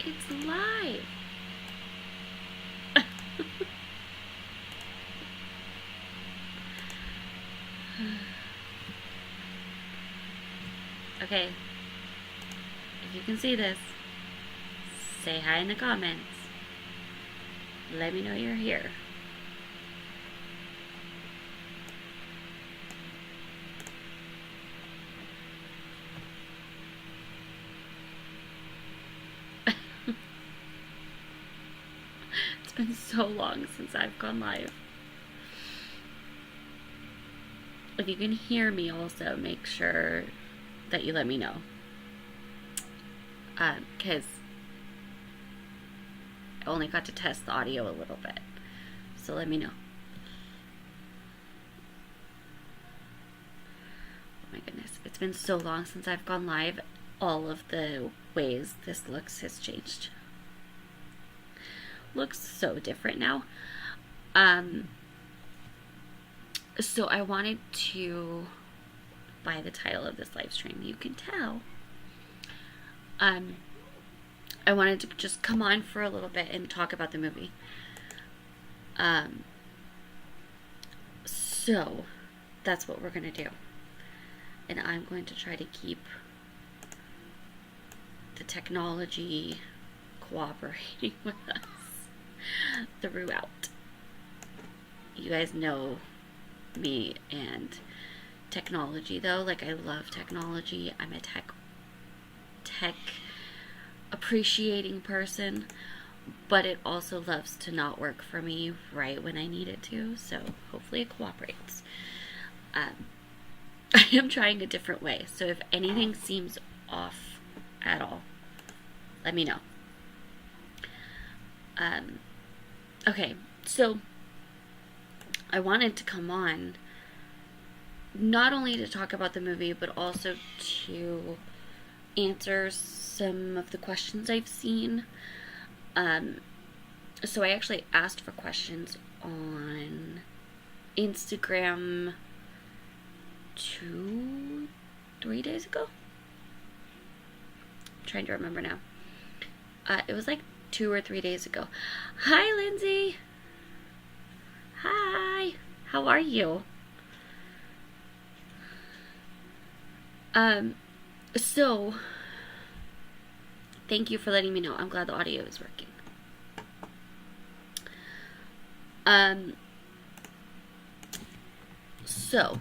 It's live. Okay. If you can see this, say hi in the comments. Let me know you're here. It's been so long since I've gone live. If you can hear me also, make sure that you let me know. Because I only got to test the audio a little bit. So let me know. Oh my goodness. It's been so long since I've gone live. All of the ways this looks has changed. Looks so different now. So I wanted to, by the title of this live stream, you can tell, I wanted to just come on for a little bit and talk about the movie. So that's what we're going to do. And I'm going to try to keep the technology cooperating with us throughout. You guys know me and technology though. Like, I love technology. I'm a tech appreciating person, but it also loves to not work for me right when I need it to, so hopefully it cooperates. I am trying a different way, so if anything seems off at all, let me know. Okay, so I wanted to come on not only to talk about the movie, but also to answer some of the questions I've seen. So I actually asked for questions on Instagram 2-3 days ago. I'm trying to remember now. It was like 2 or 3 days ago. Hi, Lindsay. Hi. How are you? So thank you for letting me know. I'm glad the audio is working. So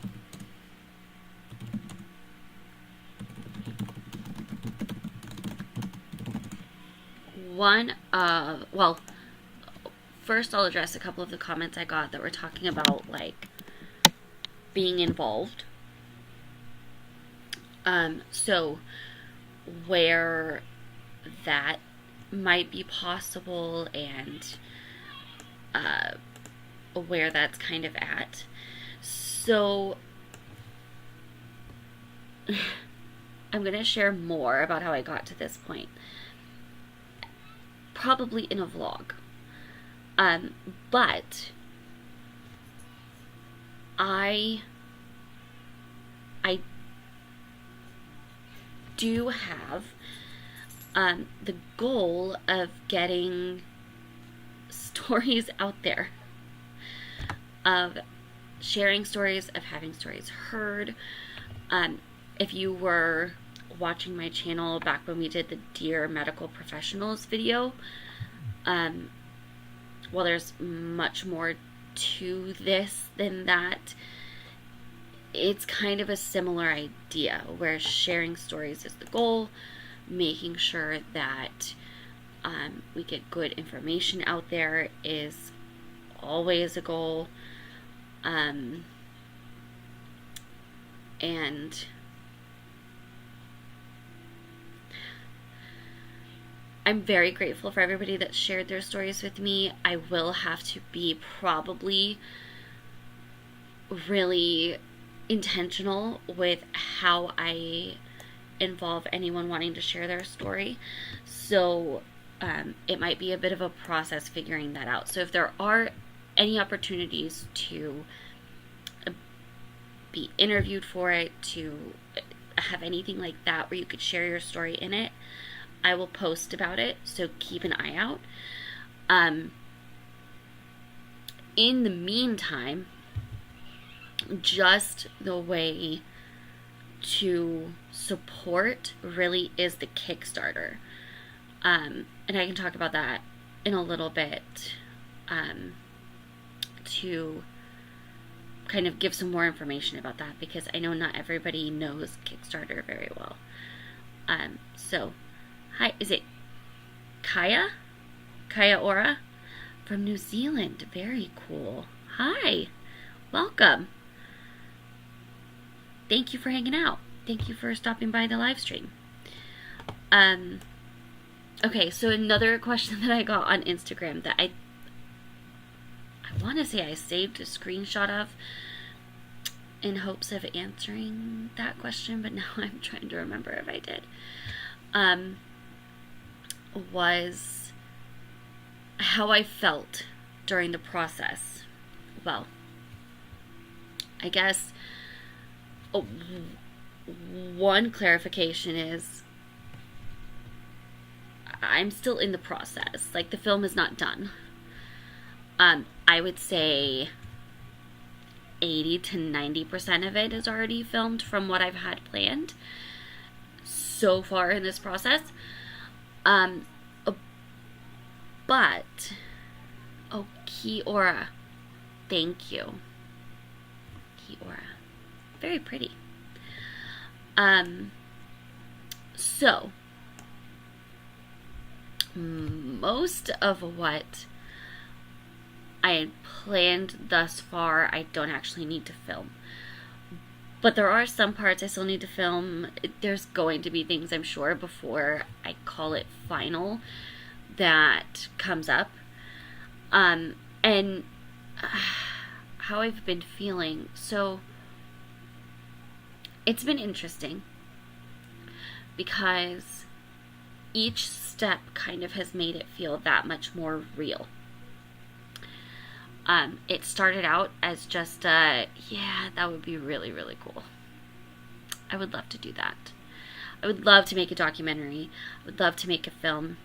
first I'll address a couple of the comments I got that were talking about, like, being involved. So where that might be possible and where that's kind of at. So I'm going to share more about how I got to this point, probably in a vlog. But I do have the goal of getting stories out there, of sharing stories, of having stories heard. If you were watching my channel back when we did the Dear Medical Professionals video, well, there's much more to this than that. It's kind of a similar idea where sharing stories is the goal, making sure that we get good information out there is always a goal. And I'm very grateful for everybody that shared their stories with me. I will have to be probably really intentional with how I involve anyone wanting to share their story. So it might be a bit of a process figuring that out. So if there are any opportunities to be interviewed for it, to have anything like that where you could share your story in it, I will post about it, so keep an eye out. In the meantime, just the way to support really is the Kickstarter. And I can talk about that in a little bit, to kind of give some more information about that, because I know not everybody knows Kickstarter very well. So, hi, is it Kaya? Kaya Ora? From New Zealand. Very cool. Hi. Welcome. Thank you for hanging out. Thank you for stopping by the live stream. Okay, so another question that I got on Instagram that I want to say I saved a screenshot of in hopes of answering that question, but now I'm trying to remember if I did. Was how I felt during the process. Well, I guess one clarification is I'm still in the process. Like, the film is not done. I would say 80 to 90% of it is already filmed from what I've had planned so far in this process. But, Kiora, thank you. Kiora. Very pretty. So, most of what I had planned thus far, I don't actually need to film. But there are some parts I still need to film. There's going to be things, I'm sure, before I call it final that comes up. And how I've been feeling. So, it's been interesting because each step kind of has made it feel that much more real. It started out as just yeah, that would be really, really cool. I would love to do that. I would love to make a documentary. I would love to make a film.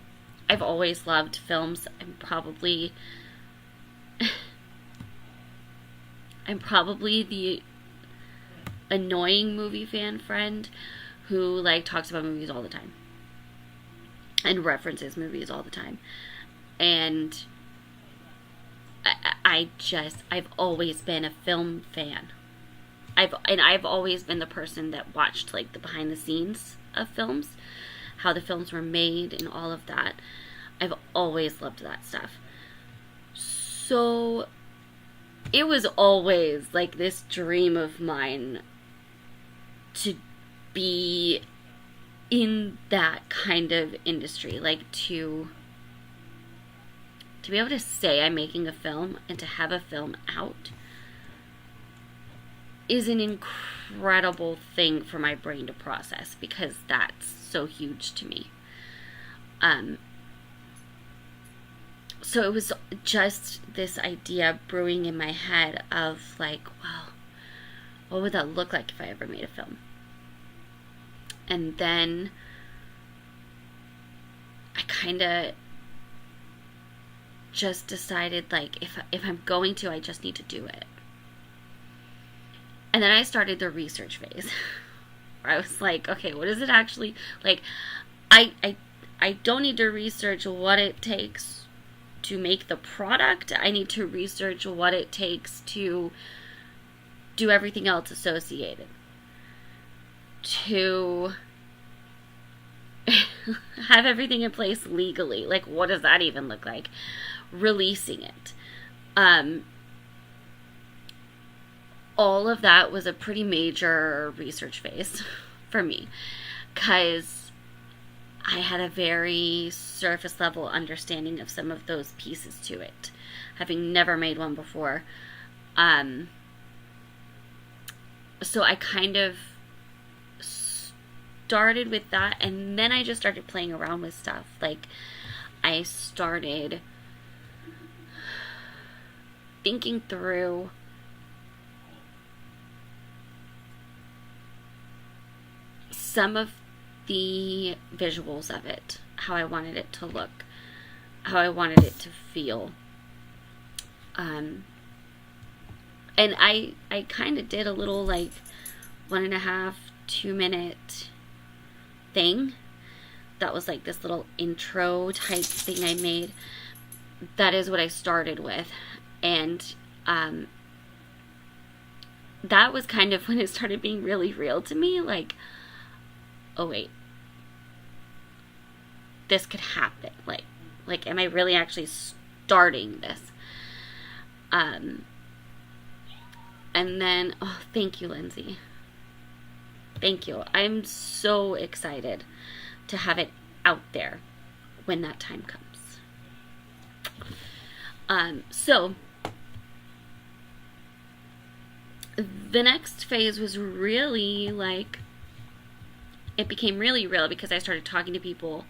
I've always loved films. I'm probably the annoying movie fan friend who, like, talks about movies all the time and references movies all the time. And I've always been a film fan. I've always been the person that watched, like, the behind the scenes of films, how the films were made and all of that. I've always loved that stuff. So it was always like this dream of mine to be in that kind of industry, like to be able to say I'm making a film and to have a film out is an incredible thing for my brain to process, because that's so huge to me. So it was just this idea brewing in my head of, like, well, what would that look like if I ever made a film? And then I kind of just decided, like, if I'm going to, I just need to do it. And then I started the research phase. Where I was like, okay, what is it actually like? I don't need to research what it takes to make the product. I need to research what it takes to do everything else associated, to have everything in place legally. Like, what does that even look like? Releasing it. All of that was a pretty major research phase for me, because I had a very surface level understanding of some of those pieces to it, having never made one before. So I kind of started with that, and then I just started playing around with stuff. Like, I started thinking through some of the visuals of it, how I wanted it to look, how I wanted it to feel. And I kind of did a little like 1.5, 2 minute thing. That was like this little intro type thing I made. That is what I started with. And that was kind of when it started being really real to me. Like, oh wait, this could happen. Like, am I really actually starting this? And then, oh, thank you, Lindsay. Thank you. I'm so excited to have it out there when that time comes. So the next phase was really like, it became really real because I started talking to people.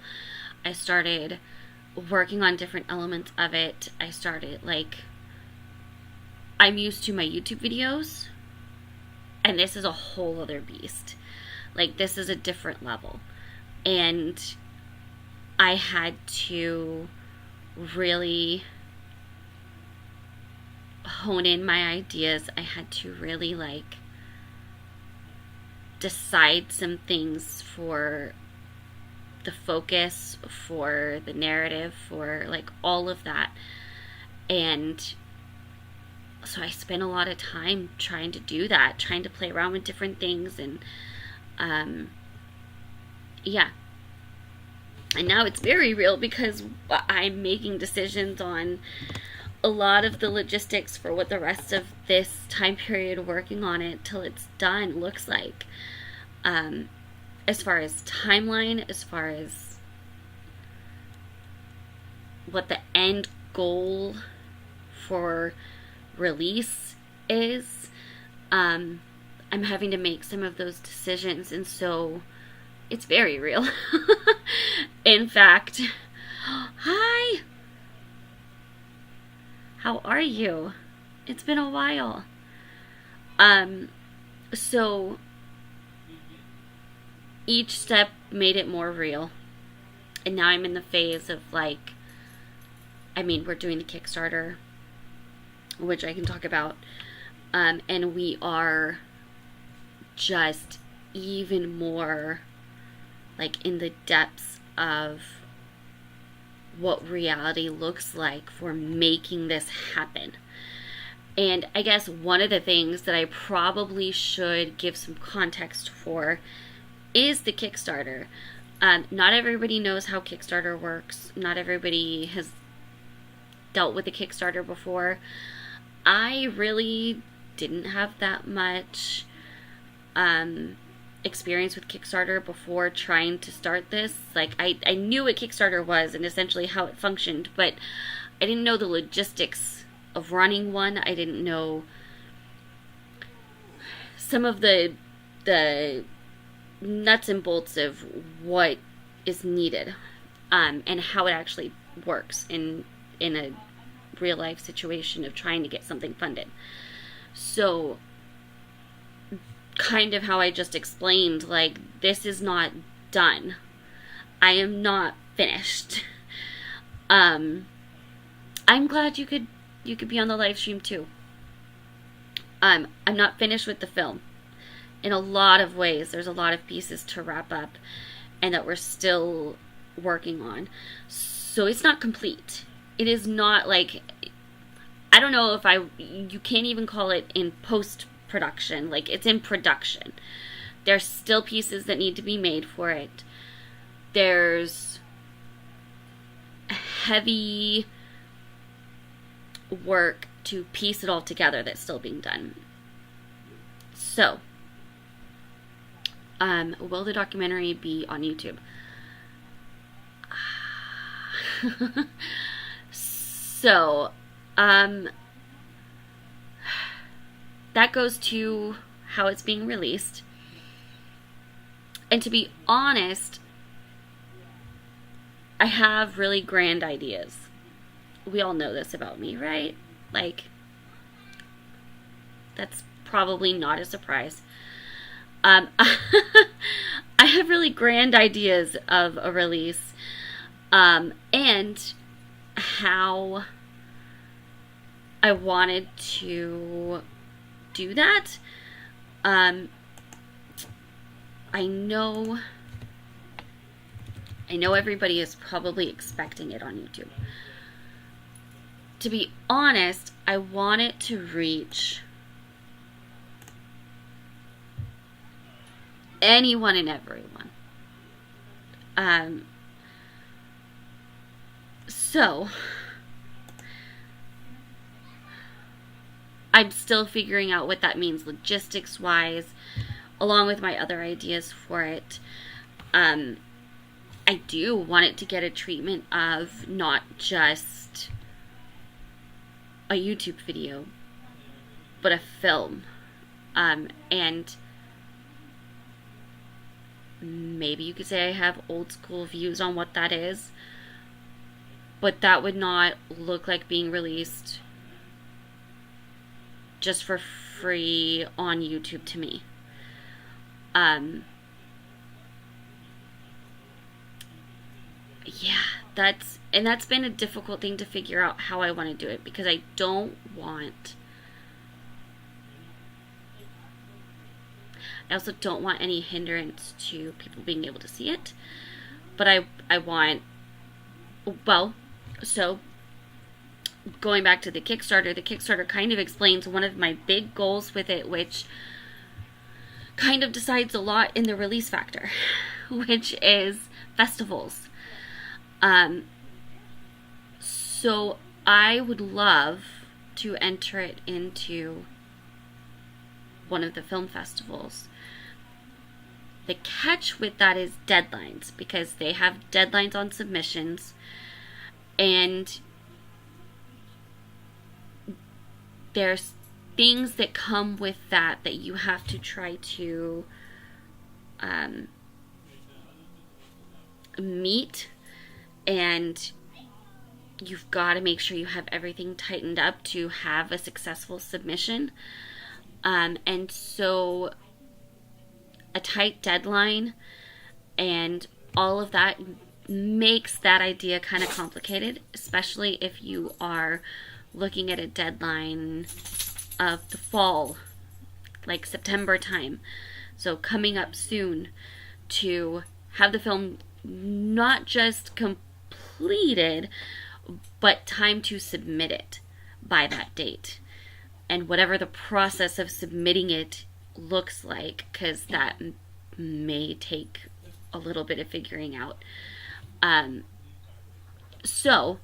I started working on different elements of it. I started like, I'm used to my YouTube videos, and this is a whole other beast. Like, this is a different level. And I had to really hone in my ideas. I had to really like decide some things for the focus, for the narrative, for like all of that. And so I spent a lot of time trying to do that, trying to play around with different things. And yeah. And now it's very real because I'm making decisions on a lot of the logistics for what the rest of this time period working on it till it's done looks like. As far as timeline, as far as what the end goal for release is, I'm having to make some of those decisions, and so it's very real. In fact, hi! How are you? It's been a while. So each step made it more real. And now I'm in the phase of like, I mean, we're doing the Kickstarter, which I can talk about. And we are just even more like in the depths of what reality looks like for making this happen. And I guess one of the things that I probably should give some context for is the Kickstarter. Not everybody knows how Kickstarter works. Not everybody has dealt with a Kickstarter before. I really didn't have that much experience with Kickstarter before trying to start this. Like, I knew what Kickstarter was and essentially how it functioned, but I didn't know the logistics of running one. I didn't know some of the nuts and bolts of what is needed, and how it actually works in a real life situation of trying to get something funded. So kind of how I just explained, like, this is not done. I am not finished. I'm glad you could be on the live stream too. I'm not finished with the film. In a lot of ways, there's a lot of pieces to wrap up and that we're still working on. So it's not complete. It is not like, I don't know if you can't even call it in post-production. Like, it's in production. There's still pieces that need to be made for it. There's heavy work to piece it all together that's still being done. So, will the documentary be on YouTube? So, that goes to how it's being released. And to be honest, I have really grand ideas. We all know this about me, right? Like, that's probably not a surprise. I I have really grand ideas of a release, and how I wanted to do that. I know everybody is probably expecting it on YouTube. To be honest, I want it to reach anyone and everyone. So I'm still figuring out what that means logistics wise, along with my other ideas for it. I do want it to get a treatment of not just a YouTube video, but a film. And maybe you could say I have old school views on what that is, but that would not look like being released just for free on YouTube to me. Yeah, that's been a difficult thing to figure out how I want to do it, because I also don't want any hindrance to people being able to see it. But I want, well, so going back to the Kickstarter kind of explains one of my big goals with it, which kind of decides a lot in the release factor, which is festivals. So I would love to enter it into one of the film festivals. The catch with that is deadlines, because they have deadlines on submissions, and there's things that come with that you have to try to meet, and you've got to make sure you have everything tightened up to have a successful submission. And so a tight deadline and all of that makes that idea kind of complicated, especially if you are looking at a deadline of the fall, like September time. So coming up soon, to have the film not just completed, but time to submit it by that date. And whatever the process of submitting it looks like, because that may take a little bit of figuring out. So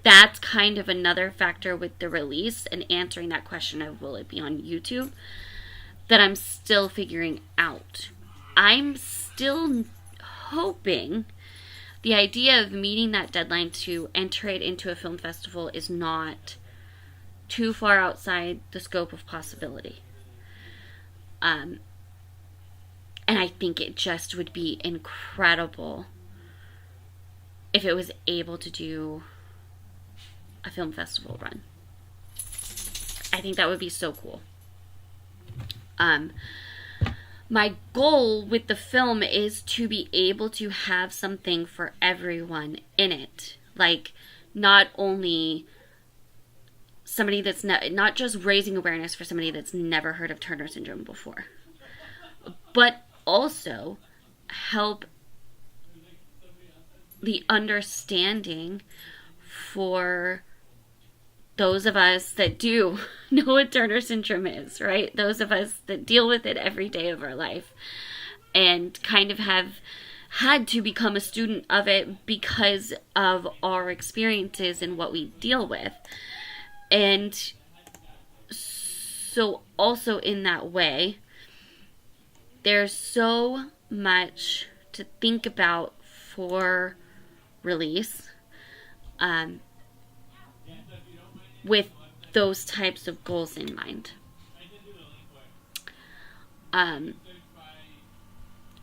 that's kind of another factor with the release and answering that question of will it be on YouTube that I'm still figuring out. I'm still hoping the idea of meeting that deadline to enter it into a film festival is not too far outside the scope of possibility. And I think it just would be incredible if it was able to do a film festival run. I think that would be so cool. My goal with the film is to be able to have something for everyone in it. Like, not only somebody that's not just raising awareness for somebody that's never heard of Turner syndrome before, but also help the understanding for those of us that do know what Turner syndrome is, right? Those of us that deal with it every day of our life and kind of have had to become a student of it because of our experiences and what we deal with. And so also in that way, there's so much to think about for release, with those types of goals in mind.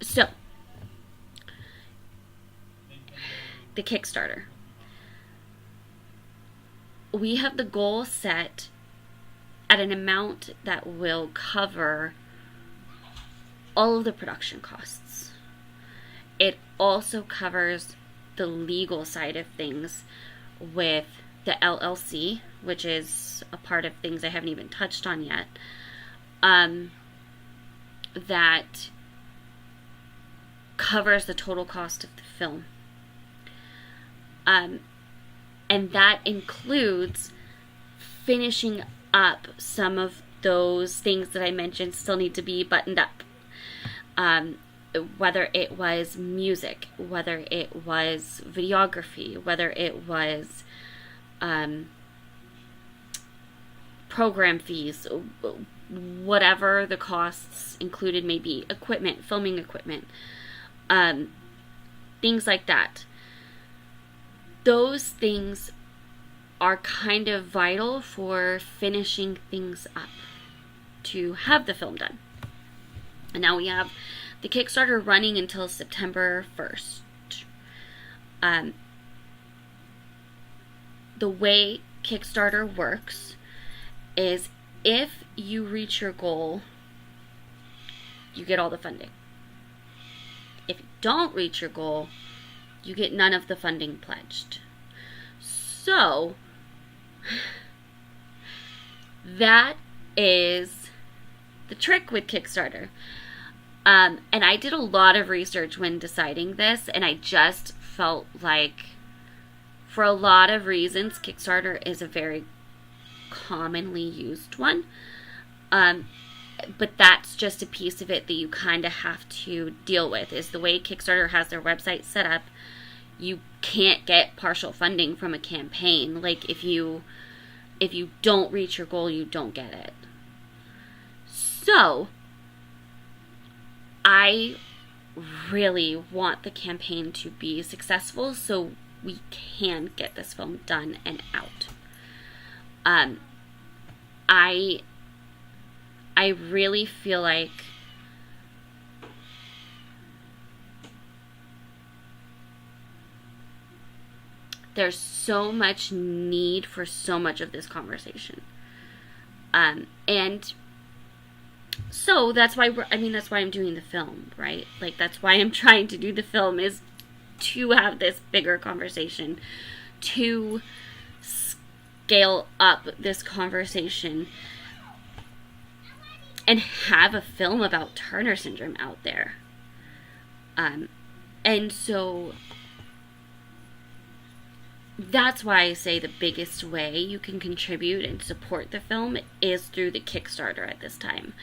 So, the Kickstarter. We have the goal set at an amount that will cover all of the production costs. It also covers the legal side of things with the LLC, which is a part of things I haven't even touched on yet, that covers the total cost of the film. And that includes finishing up some of those things that I mentioned still need to be buttoned up. Whether it was music, whether it was videography, whether it was program fees, whatever the costs included may be, equipment, filming equipment, things like that. Those things are kind of vital for finishing things up to have the film done. And now we have the Kickstarter running until September 1st. The way Kickstarter works is if you reach your goal, you get all the funding. If you don't reach your goal, you get none of the funding pledged. So, that is the trick with Kickstarter. And I did a lot of research when deciding this, and I just felt like, for a lot of reasons, Kickstarter is a very commonly used one. But that's just a piece of it that you kind of have to deal with, is the way Kickstarter has their website set up. You can't get partial funding from a campaign. Like, if you don't reach your goal, you don't get it. So, I really want the campaign to be successful so we can get this film done and out. I really feel like there's so much need for so much of this conversation. And so that's why that's why I'm doing the film, right? Like, that's why I'm trying to do the film, is to have this bigger conversation, to scale up this conversation, and have a film about Turner syndrome out there. And so that's why I say the biggest way you can contribute and support the film is through the Kickstarter at this time.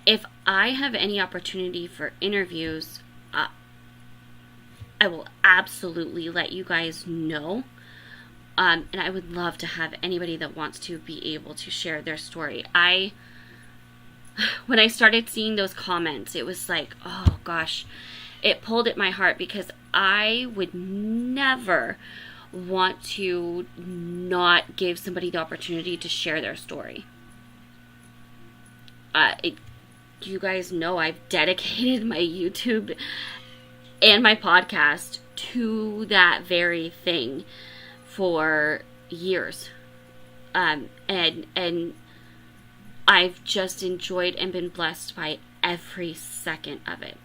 If I have any opportunity for interviews, I will absolutely let you guys know. And I would love to have anybody that wants to be able to share their story. When I started seeing those comments, it was like, oh gosh, it pulled at my heart, because I would never want to not give somebody the opportunity to share their story. You guys know I've dedicated my YouTube and my podcast to that very thing for years. And I've just enjoyed and been blessed by every second of it.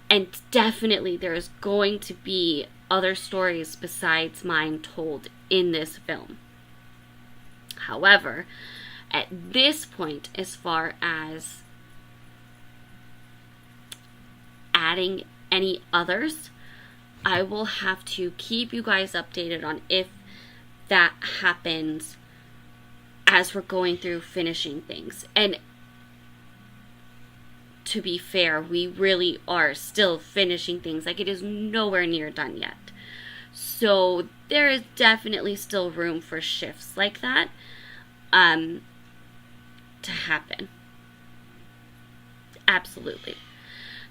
And definitely there's going to be other stories besides mine told in this film. However, at this point, as far as adding any others, I will have to keep you guys updated on if that happens as we're going through finishing things. And to be fair, we really are still finishing things. Like, it is nowhere near done yet. So there is definitely still room for shifts like that to happen. Absolutely.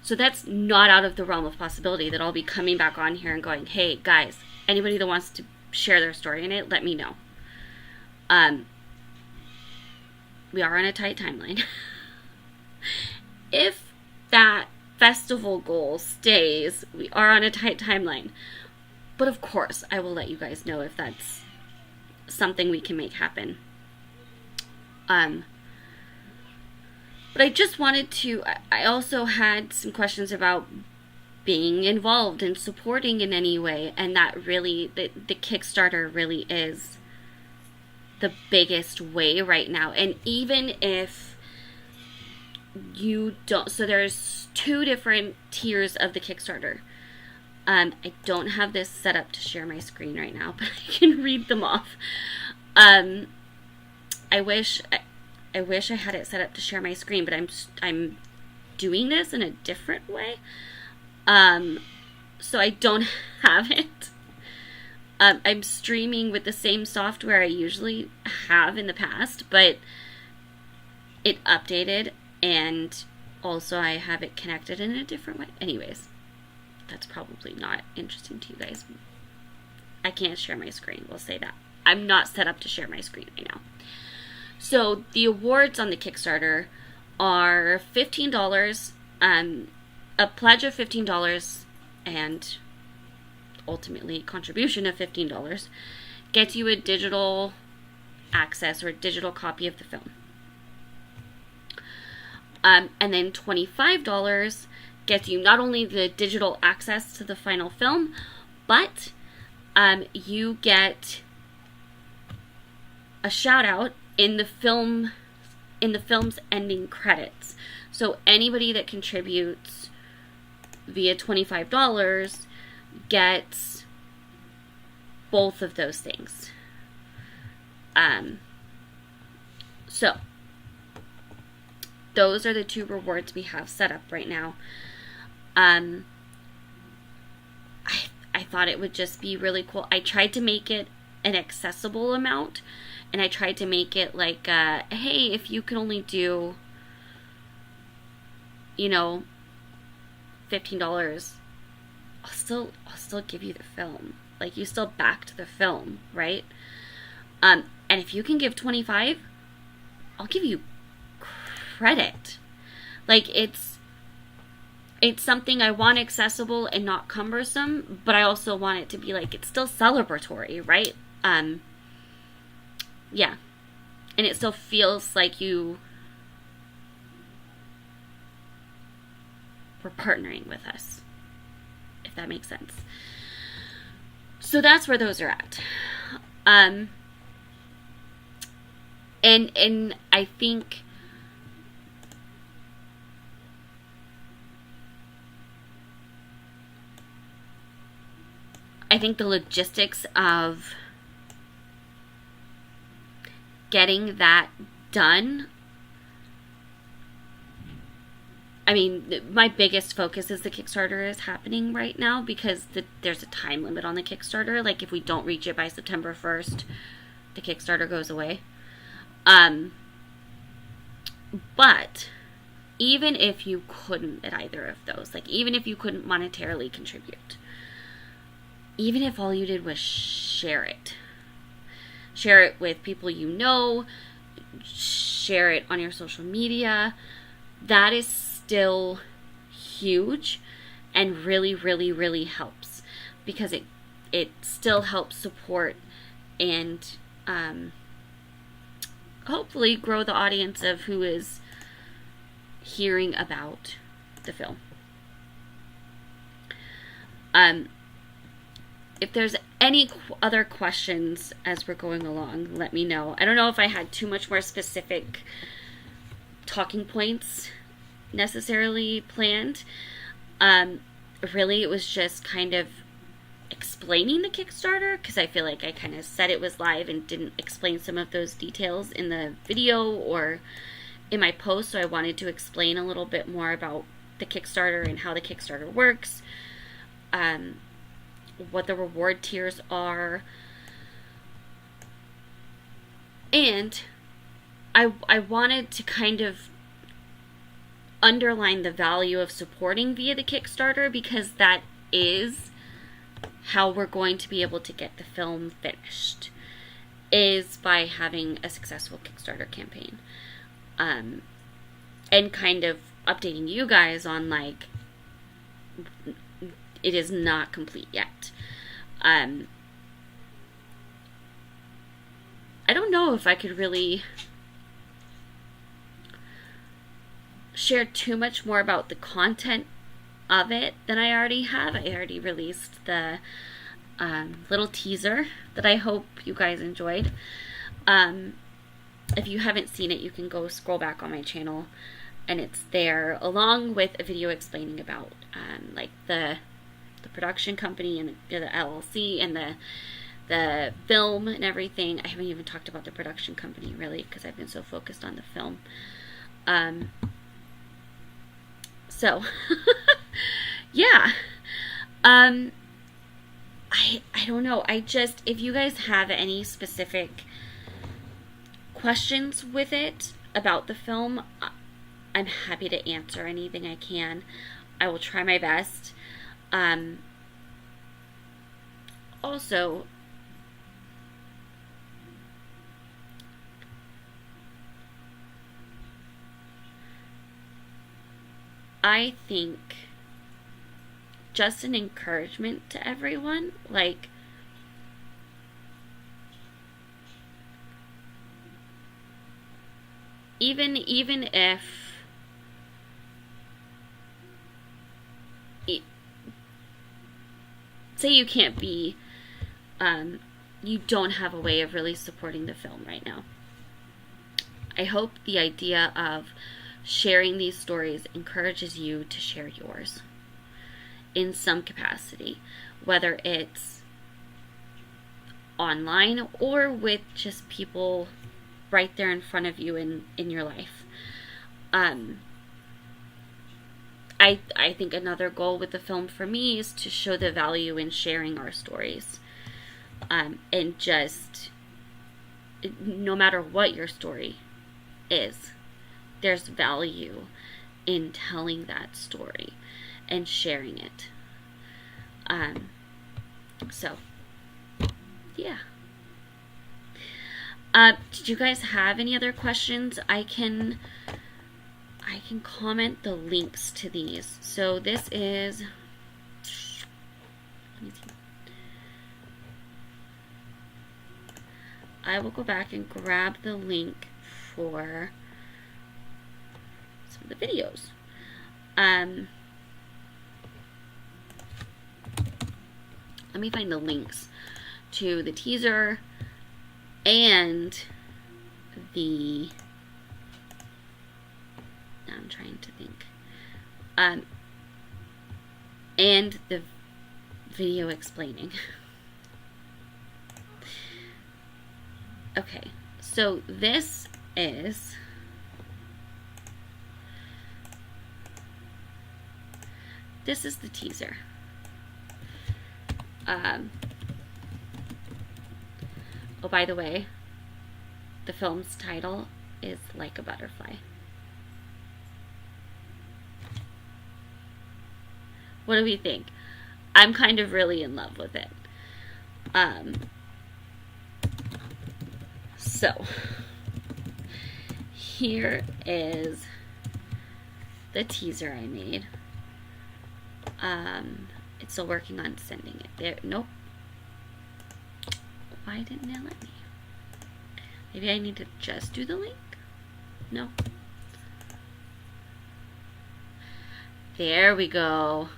So that's not out of the realm of possibility that I'll be coming back on here and going, hey guys, anybody that wants to share their story in it, let me know. We are on a tight timeline. If that festival goal stays, we are on a tight timeline. But of course, I will let you guys know if that's something we can make happen. But I just wanted to, I also had some questions about being involved and supporting in any way, and that really, the Kickstarter really is the biggest way right now. And even if you don't, so there's 2 different tiers of the Kickstarter. I don't have this set up to share my screen right now, but I can read them off. I wish I had it set up to share my screen, but I'm doing this in a different way. So I don't have it. I'm streaming with the same software I usually have in the past, but it updated, and also I have it connected in a different way. Anyways, that's probably not interesting to you guys. I can't share my screen, we'll say that. I'm not set up to share my screen right now. So the awards on the Kickstarter are $15, a pledge of $15, and ultimately a contribution of $15 gets you a digital access or a digital copy of the film. And then $25 gets you not only the digital access to the final film, but you get a shout out in the film's ending credits. So anybody that contributes via $25 gets both of those things. So those are the 2 rewards we have set up right now. I thought it would just be really cool. I tried to make it an accessible amount, and I tried to make it like, hey, if you can only do, $15, I'll still give you the film. Like, you still backed the film, right? And if you can give $25, I'll give you credit. Like, it's something I want accessible and not cumbersome, but I also want it to be like, it's still celebratory, right? Yeah. And it still feels like you were partnering with us, if that makes sense. So that's where those are at. And I think the logistics of getting that done, I mean, my biggest focus is the Kickstarter is happening right now, because there's a time limit on the Kickstarter. Like, if we don't reach it by September 1st, the Kickstarter goes away. But even if you couldn't at either of those, like, even if you couldn't monetarily contribute, even if all you did was share it with people you know, share it on your social media, that is still huge and really, really, really helps, because it still helps support and hopefully grow the audience of who is hearing about the film. If there's any other questions as we're going along, let me know. I don't know if I had too much more specific talking points necessarily planned. Really, it was just kind of explaining the Kickstarter, because I feel like I kind of said it was live and didn't explain some of those details in the video or in my post, so I wanted to explain a little bit more about the Kickstarter and how the Kickstarter works, what the reward tiers are, and I wanted to kind of underline the value of supporting via the Kickstarter, because that is how we're going to be able to get the film finished, is by having a successful Kickstarter campaign, and kind of updating you guys on, like, it is not complete yet. I don't know if I could really share too much more about the content of it than I already have. I already released the little teaser that I hope you guys enjoyed. If you haven't seen it, you can go scroll back on my channel, and it's there along with a video explaining about like the production company and the LLC and the film and everything. I haven't even talked about the production company really because I've been so focused on the film. So yeah. I don't know. If you guys have any specific questions with it about the film, I'm happy to answer anything I can. I will try my best. Also, I think just an encouragement to everyone, like, even if say you can't be you don't have a way of really supporting the film right now, I hope the idea of sharing these stories encourages you to share yours in some capacity, whether it's online or with just people right there in front of you in your life. I think another goal with the film for me is to show the value in sharing our stories. And just, no matter what your story is, there's value in telling that story and sharing it. So, yeah. Did you guys have any other questions? I can comment the links to these. So this is, let me see. I will go back and grab the link for some of the videos. Let me find the links to the teaser and the, I'm trying to think, and the video explaining. Okay, so this is the teaser. Oh, by the way, the film's title is Like a Butterfly. What do we think? I'm kind of really in love with it. So, here is the teaser I made. It's still working on sending it. There, nope. Why didn't it let me? Maybe I need to just do the link? No. There we go.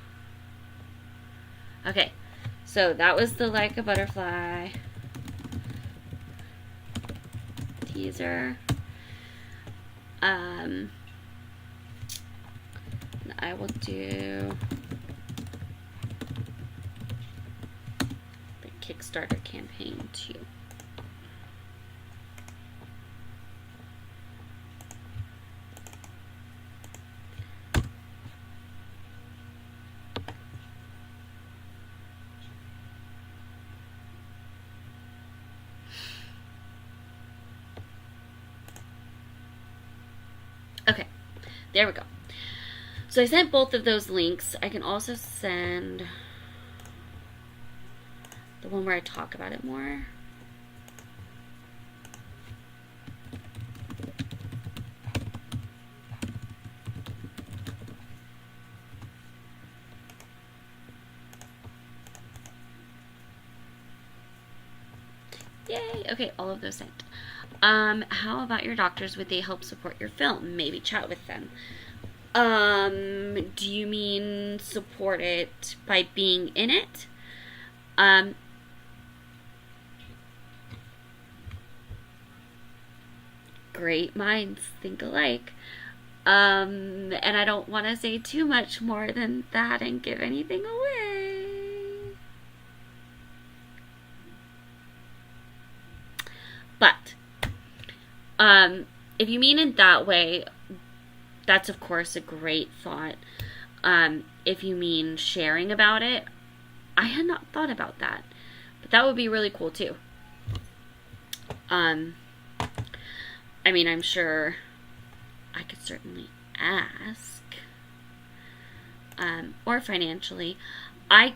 Okay, so that was the Like a Butterfly teaser. And I will do the Kickstarter campaign too. Okay, there we go. So I sent both of those links. I can also send the one where I talk about it more. Yay! Okay, all of those sent. How about your doctors? Would they help support your film? Maybe chat with them. Do you mean support it by being in it? Um, Great minds think alike. And I don't want to say too much more than that and give anything away. But, if you mean it that way, that's of course a great thought. If you mean sharing about it, I had not thought about that, but that would be really cool too. I mean, I'm sure I could certainly ask, or financially. I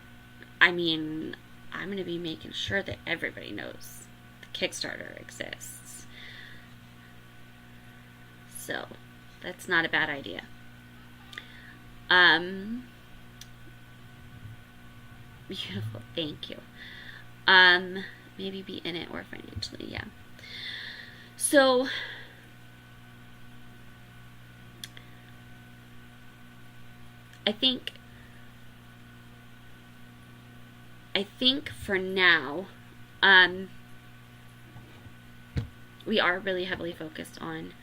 mean, I'm going to be making sure that everybody knows the Kickstarter exists. So, that's not a bad idea. Beautiful, thank you. Maybe be in it or financially, yeah. So, I think for now, we are really heavily focused on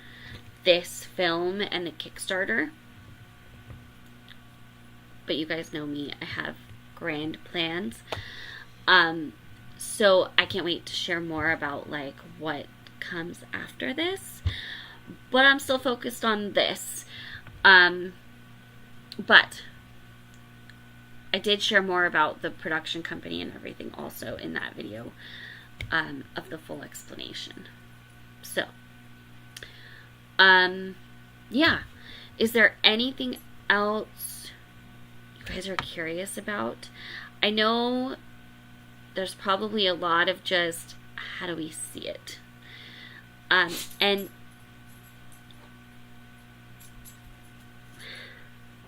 this film and the Kickstarter. But you guys know me, I have grand plans. So I can't wait to share more about like what comes after this. But I'm still focused on this. But I did share more about the production company and everything also in that video of the full explanation. So, yeah. Is there anything else you guys are curious about? I know there's probably a lot of just, how do we see it? And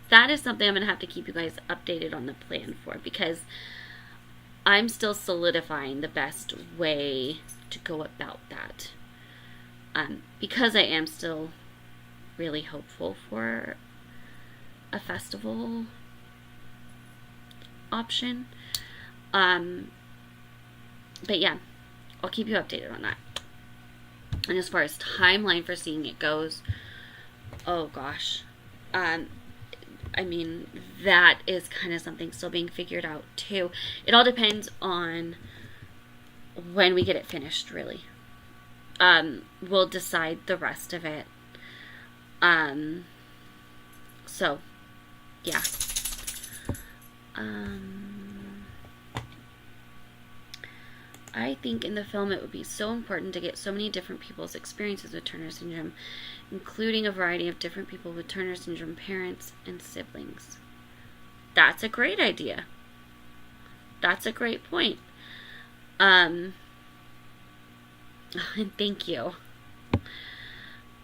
that is something I'm going to have to keep you guys updated on the plan for, because I'm still solidifying the best way to go about that. Because I am still really hopeful for a festival option. But yeah, I'll keep you updated on that. And as far as timeline for seeing it goes, oh gosh. I mean, that is kind of something still being figured out too. It all depends on when we get it finished, really. We'll decide the rest of it. So, yeah. I think in the film it would be so important to get so many different people's experiences with Turner syndrome, including a variety of different people with Turner syndrome parents and siblings. That's a great idea. That's a great point. And thank you.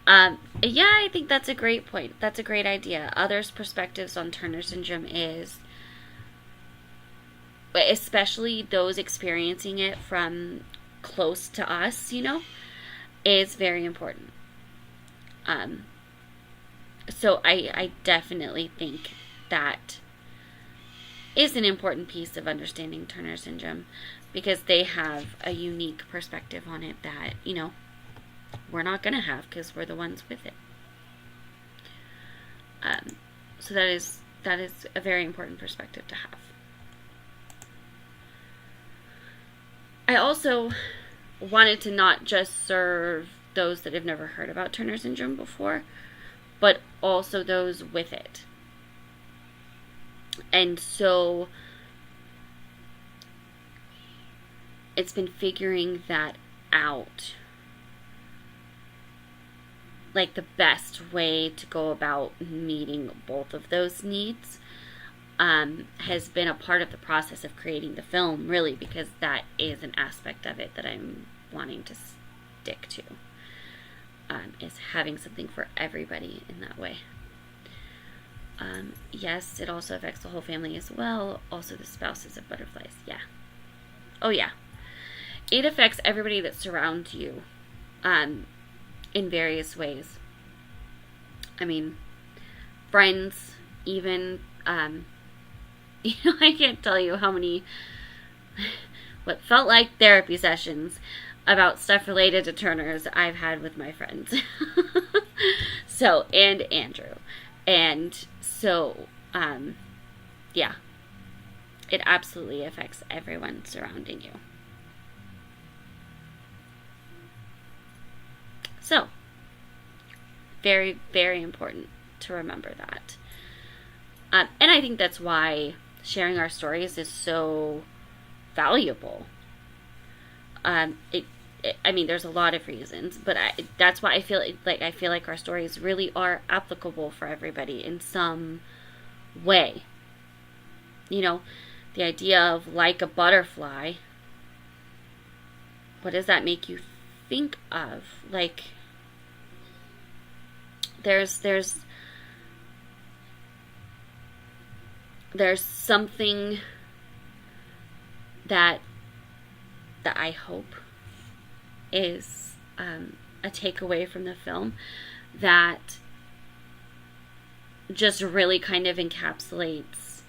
Yeah, I think that's a great point. That's a great idea. Others' perspectives on Turner syndrome is, especially those experiencing it from close to us, you know, is very important. So I definitely think that is an important piece of understanding Turner syndrome, because they have a unique perspective on it that, you know, we're not going to have because we're the ones with it. So that is a very important perspective to have. I also wanted to not just serve those that have never heard about Turner syndrome before, but also those with it. And so it's been figuring that out, like the best way to go about meeting both of those needs, has been a part of the process of creating the film, really, because that is an aspect of it that I'm wanting to stick to, is having something for everybody in that way. Yes, it also affects the whole family as well. Also the spouses of butterflies. Yeah. Oh yeah. It affects everybody that surrounds you, in various ways. I mean, friends, even, I can't tell you how many, what felt like therapy sessions about stuff related to Turners I've had with my friends. So, and Andrew. And so, yeah, it absolutely affects everyone surrounding you. So, very, very important to remember that. And I think that's why sharing our stories is so valuable. I mean, there's a lot of reasons, but that's why I feel like our stories really are applicable for everybody in some way. You know, the idea of like a butterfly, what does that make you think of? Like, there's something that I hope is a takeaway from the film that just really kind of encapsulates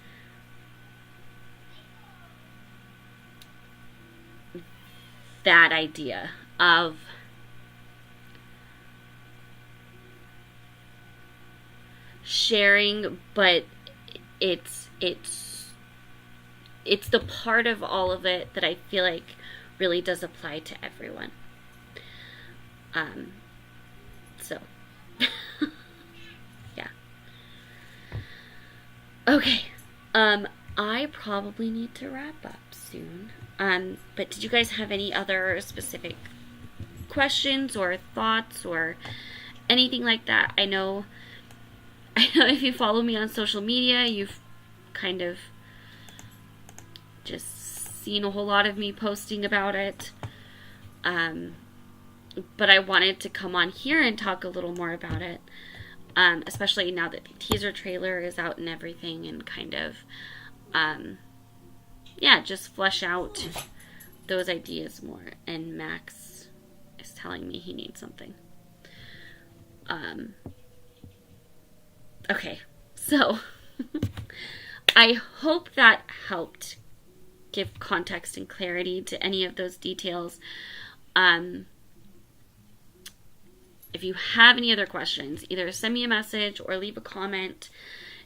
that idea of sharing, but it's the part of all of it that I feel like really does apply to everyone. So yeah. Okay. I probably need to wrap up soon. But did you guys have any other specific questions or thoughts or anything like that? I know if you follow me on social media, you've kind of just seen a whole lot of me posting about it. But I wanted to come on here and talk a little more about it. Especially now that the teaser trailer is out and everything, and kind of, just flesh out those ideas more. And Max is telling me he needs something. Okay, so I hope that helped give context and clarity to any of those details. If you have any other questions, either send me a message or leave a comment,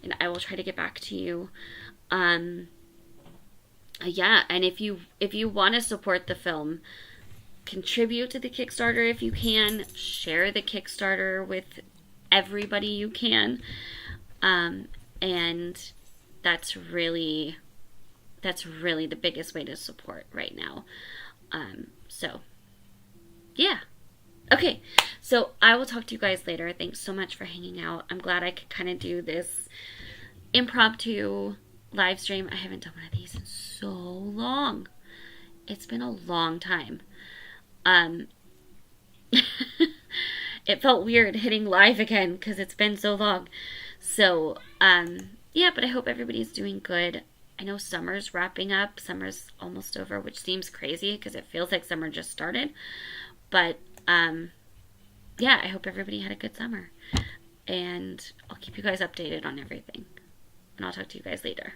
and I will try to get back to you. And if you want to support the film, contribute to the Kickstarter if you can. Share the Kickstarter with everybody you can. And that's really the biggest way to support right now. So yeah. Okay, so I will talk to you guys later. Thanks so much for hanging out. I'm glad I could kind of do this impromptu live stream. I haven't done one of these in so long. It's been a long time. It felt weird hitting live again because it's been so long. So, but I hope everybody's doing good. I know summer's wrapping up. Summer's almost over, which seems crazy because it feels like summer just started. But, I hope everybody had a good summer. And I'll keep you guys updated on everything. And I'll talk to you guys later.